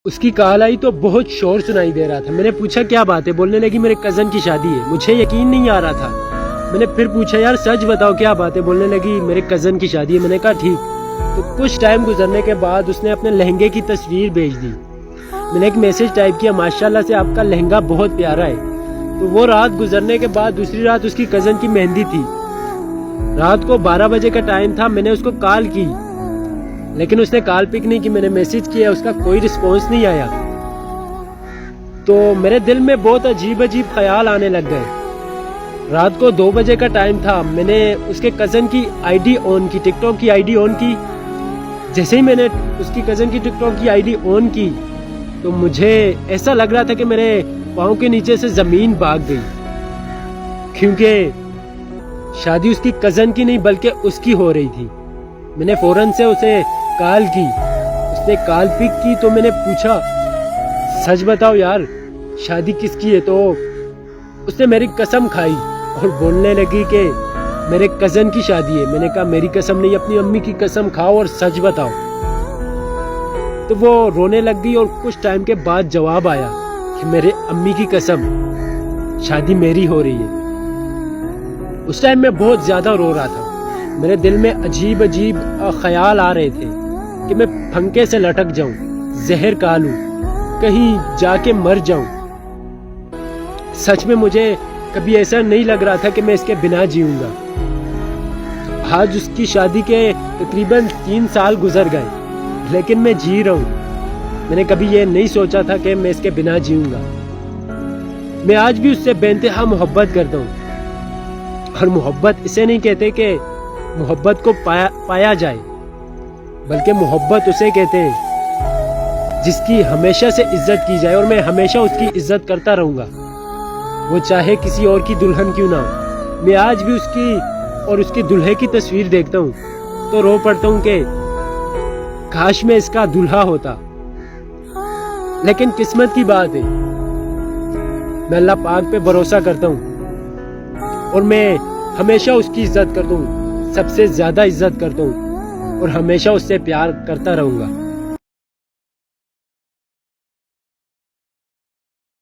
اس کی کال آئی تو بہت شور سنائی دے رہا تھا. میں نے پوچھا کیا بات ہے؟ بولنے لگی میرے کزن کی شادی ہے. مجھے یقین نہیں آ رہا تھا. میں نے پھر پوچھا یار سچ بتاؤ کیا بات ہے؟ بولنے لگی میرے کزن کی شادی ہے. میں نے کہا ٹھیک. تو کچھ ٹائم گزرنے کے بعد اس نے اپنے لہنگے کی تصویر بھیج دی. میں نے ایک میسج ٹائپ کیا ماشاءاللہ سے آپ کا لہنگا بہت پیارا ہے. تو وہ رات گزرنے کے بعد دوسری رات اس کی کزن کی مہندی تھی. رات کو 12 بجے کا ٹائم تھا. میں نے اس کو کال کی لیکن اس نے کال پک نہیں کی. میں نے میسج کیا اس کا کوئی رسپانس نہیں آیا. تو میرے دل میں بہت عجیب خیال آنے لگ گئے. رات کو 2 بجے کا ٹائم تھا. میں نے اس کے کزن کی آئی ڈی آن کی, ٹک ٹاک کی آئی ڈی آن کی. جیسے ہی میں نے اس کی کزن کی ٹک ٹاک کی آئی ڈی آن کی تو مجھے ایسا لگ رہا تھا کہ میرے پاؤں کے نیچے سے زمین بھاگ گئی, کیونکہ شادی اس کی کزن کی نہیں بلکہ اس کی ہو رہی تھی. میں نے فوراً سے اسے کال کی. اس نے کال پک کی تو میں نے پوچھا سچ بتاؤ یار شادی کس کی ہے؟ تو اس نے میری قسم کھائی اور بولنے لگی کہ میرے کزن کی شادی ہے. میں نے کہا میری قسم نہیں, اپنی امی کی قسم کھاؤ اور سچ بتاؤ. تو وہ رونے لگ گئی اور کچھ ٹائم کے بعد جواب آیا کہ میرے امی کی قسم شادی میری ہو رہی ہے. اس ٹائم میں بہت زیادہ رو رہا تھا. میرے دل میں عجیب خیال آ رہے تھے کہ میں پھنکے سے لٹک جاؤں, زہر کھا لوں, کہیں جا کے مر جاؤں. سچ میں مجھے کبھی ایسا نہیں لگ رہا تھا کہ میں اس کے بنا جیوں گا. آج اس کی شادی کے تقریباً 3 سال گزر گئے لیکن میں جی رہا ہوں. میں نے کبھی یہ نہیں سوچا تھا کہ میں اس کے بنا جیوں گا. میں آج بھی اس سے بے انتہا محبت کرتا ہوں. اور محبت اسے نہیں کہتے کہ محبت کو پایا جائے, بلکہ محبت اسے کہتے ہیں جس کی ہمیشہ سے عزت کی جائے. اور میں ہمیشہ اس کی عزت کرتا رہوں گا, وہ چاہے کسی اور کی دلہن کیوں نہ ہو. میں آج بھی اس کی اور اس کی دلہے کی تصویر دیکھتا ہوں تو رو پڑتا ہوں کہ کاش میں اس کا دلہا ہوتا. لیکن قسمت کی بات ہے, میں اللہ پاک پہ بھروسہ کرتا ہوں اور میں ہمیشہ اس کی عزت کرتا ہوں, سب سے زیادہ عزت کرتا ہوں اور ہمیشہ اس سے پیار کرتا رہوں گا.